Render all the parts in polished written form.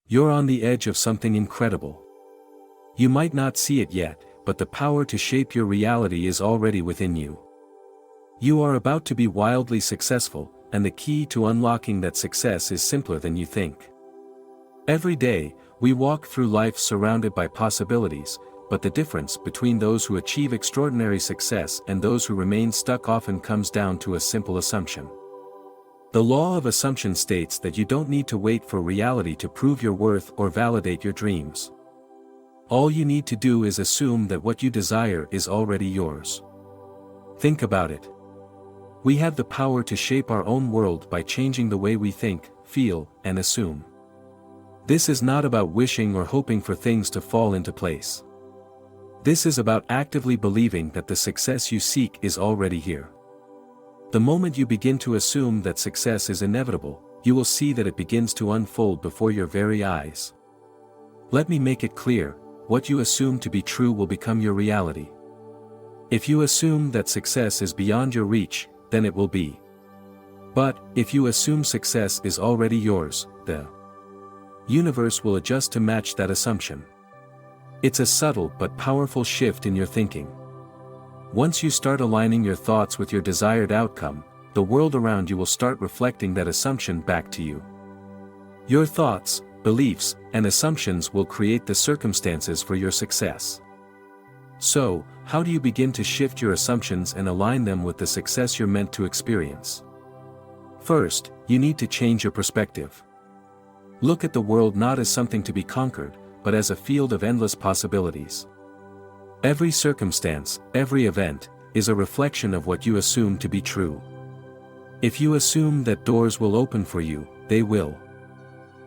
You're on the edge of something incredible. You might not see it yet, but the power to shape your reality is already within you. You are about to be wildly successful, and the key to unlocking that success is simpler than you think. Every day, we walk through life surrounded by possibilities, but the difference between those who achieve extraordinary success and those who remain stuck often comes down to a simple assumption. The law of assumption states that you don't need to wait for reality to prove your worth or validate your dreams. All you need to do is assume that what you desire is already yours. Think about it. We have the power to shape our own world by changing the way we think, feel, and assume. This is not about wishing or hoping for things to fall into place. This is about actively believing that the success you seek is already here. The moment you begin to assume that success is inevitable, you will see that it begins to unfold before your very eyes. Let me make it clear, what you assume to be true will become your reality. If you assume that success is beyond your reach, then it will be. But, if you assume success is already yours, the universe will adjust to match that assumption. It's a subtle but powerful shift in your thinking. Once you start aligning your thoughts with your desired outcome, the world around you will start reflecting that assumption back to you. Your thoughts, beliefs, and assumptions will create the circumstances for your success. So, how do you begin to shift your assumptions and align them with the success you're meant to experience? First, you need to change your perspective. Look at the world not as something to be conquered, but as a field of endless possibilities. Every circumstance, every event, is a reflection of what you assume to be true. If you assume that doors will open for you, they will.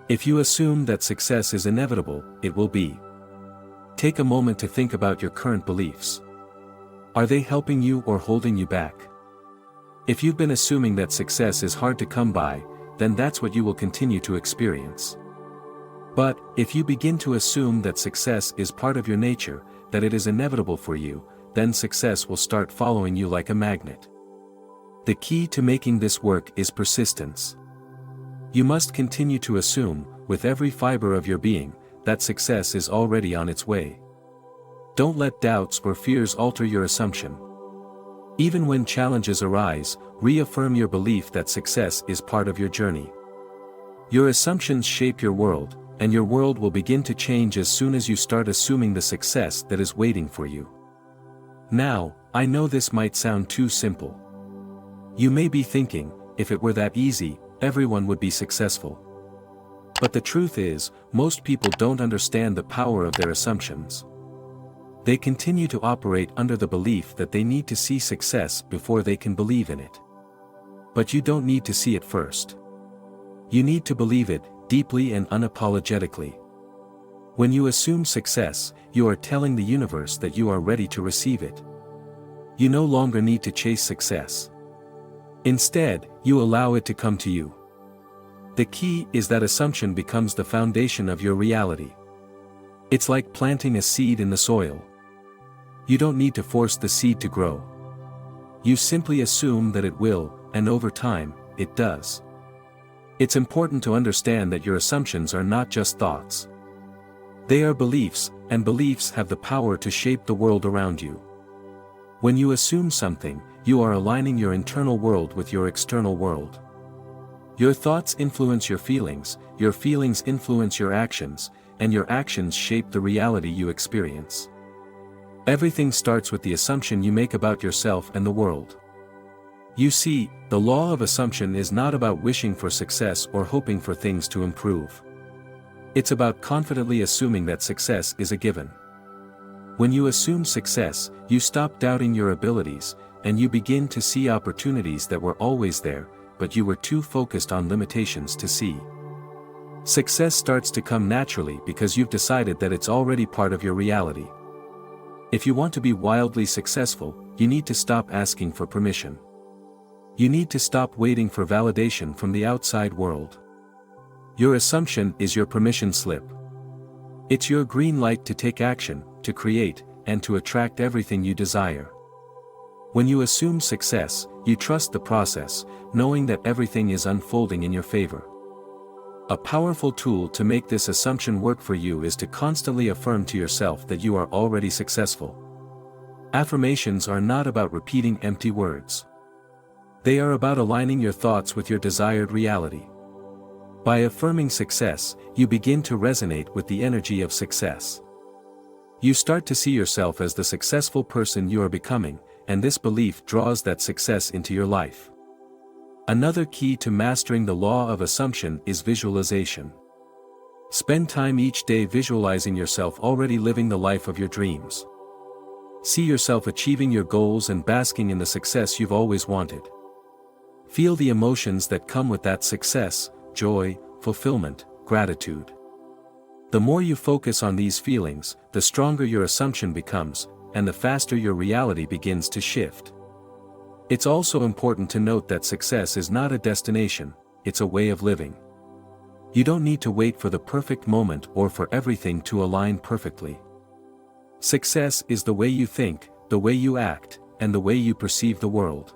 If you assume that success is inevitable, it will be. Take a moment to think about your current beliefs. Are they helping you or holding you back? If you've been assuming that success is hard to come by, then that's what you will continue to experience. But, if you begin to assume that success is part of your nature, that it is inevitable for you, then success will start following you like a magnet. The key to making this work is persistence. You must continue to assume, with every fiber of your being, that success is already on its way. Don't let doubts or fears alter your assumption. Even when challenges arise, reaffirm your belief that success is part of your journey. Your assumptions shape your world, and your world will begin to change as soon as you start assuming the success that is waiting for you. Now, I know this might sound too simple. You may be thinking, if it were that easy, everyone would be successful. But the truth is, most people don't understand the power of their assumptions. They continue to operate under the belief that they need to see success before they can believe in it. But you don't need to see it first. You need to believe it, deeply and unapologetically. When you assume success, you are telling the universe that you are ready to receive it. You no longer need to chase success. Instead, you allow it to come to you. The key is that assumption becomes the foundation of your reality. It's like planting a seed in the soil. You don't need to force the seed to grow. You simply assume that it will, and over time, it does. It's important to understand that your assumptions are not just thoughts. They are beliefs, and beliefs have the power to shape the world around you. When you assume something, you are aligning your internal world with your external world. Your thoughts influence your feelings influence your actions, and your actions shape the reality you experience. Everything starts with the assumption you make about yourself and the world. You see, the law of assumption is not about wishing for success or hoping for things to improve. It's about confidently assuming that success is a given. When you assume success, you stop doubting your abilities, and you begin to see opportunities that were always there, but you were too focused on limitations to see. Success starts to come naturally because you've decided that it's already part of your reality. If you want to be wildly successful, you need to stop asking for permission. You need to stop waiting for validation from the outside world. Your assumption is your permission slip. It's your green light to take action, to create, and to attract everything you desire. When you assume success, you trust the process, knowing that everything is unfolding in your favor. A powerful tool to make this assumption work for you is to constantly affirm to yourself that you are already successful. Affirmations are not about repeating empty words. They are about aligning your thoughts with your desired reality. By affirming success, you begin to resonate with the energy of success. You start to see yourself as the successful person you are becoming, and this belief draws that success into your life. Another key to mastering the law of assumption is visualization. Spend time each day visualizing yourself already living the life of your dreams. See yourself achieving your goals and basking in the success you've always wanted. Feel the emotions that come with that success: joy, fulfillment, gratitude. The more you focus on these feelings, the stronger your assumption becomes, and the faster your reality begins to shift. It's also important to note that success is not a destination, it's a way of living. You don't need to wait for the perfect moment or for everything to align perfectly. Success is the way you think, the way you act, and the way you perceive the world.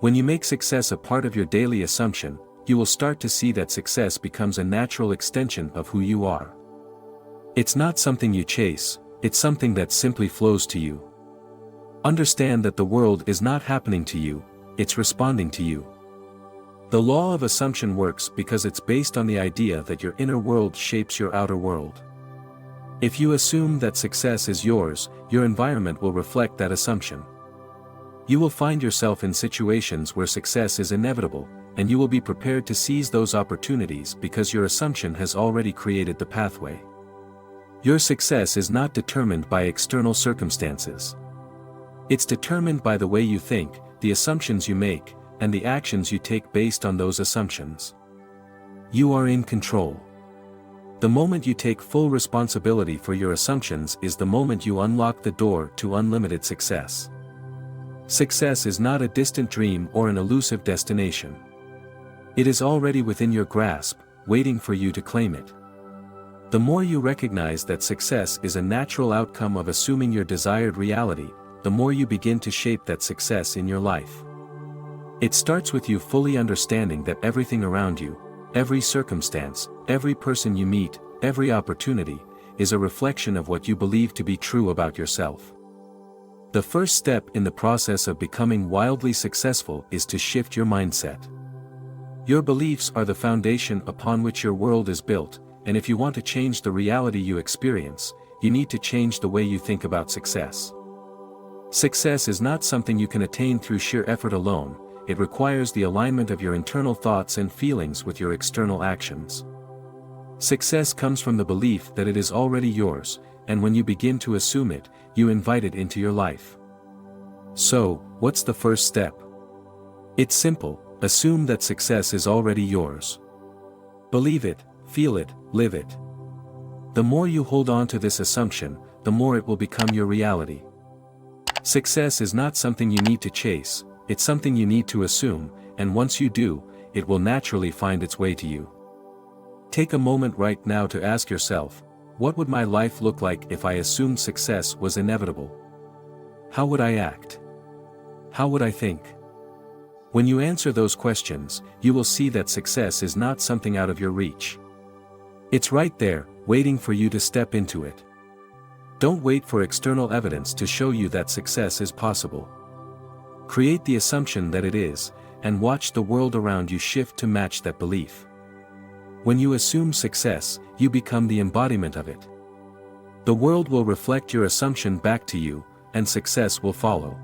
When you make success a part of your daily assumption, you will start to see that success becomes a natural extension of who you are. It's not something you chase, it's something that simply flows to you. Understand that the world is not happening to you, it's responding to you. The law of assumption works because it's based on the idea that your inner world shapes your outer world. If you assume that success is yours, your environment will reflect that assumption. You will find yourself in situations where success is inevitable, and you will be prepared to seize those opportunities because your assumption has already created the pathway. Your success is not determined by external circumstances. It's determined by the way you think, the assumptions you make, and the actions you take based on those assumptions. You are in control. The moment you take full responsibility for your assumptions is the moment you unlock the door to unlimited success. Success is not a distant dream or an elusive destination. It is already within your grasp, waiting for you to claim it. The more you recognize that success is a natural outcome of assuming your desired reality, the more you begin to shape that success in your life. It starts with you fully understanding that everything around you, every circumstance, every person you meet, every opportunity, is a reflection of what you believe to be true about yourself. The first step in the process of becoming wildly successful is to shift your mindset. Your beliefs are the foundation upon which your world is built, and if you want to change the reality you experience, you need to change the way you think about success. Success is not something you can attain through sheer effort alone, it requires the alignment of your internal thoughts and feelings with your external actions. Success comes from the belief that it is already yours, and when you begin to assume it, you invite it into your life. So, what's the first step? It's simple: assume that success is already yours. Believe it, feel it, live it. The more you hold on to this assumption, the more it will become your reality. Success is not something you need to chase, it's something you need to assume, and once you do, it will naturally find its way to you. Take a moment right now to ask yourself, what would my life look like if I assumed success was inevitable? How would I act? How would I think? When you answer those questions, you will see that success is not something out of your reach. It's right there, waiting for you to step into it. Don't wait for external evidence to show you that success is possible. Create the assumption that it is, and watch the world around you shift to match that belief. When you assume success, you become the embodiment of it. The world will reflect your assumption back to you, and success will follow.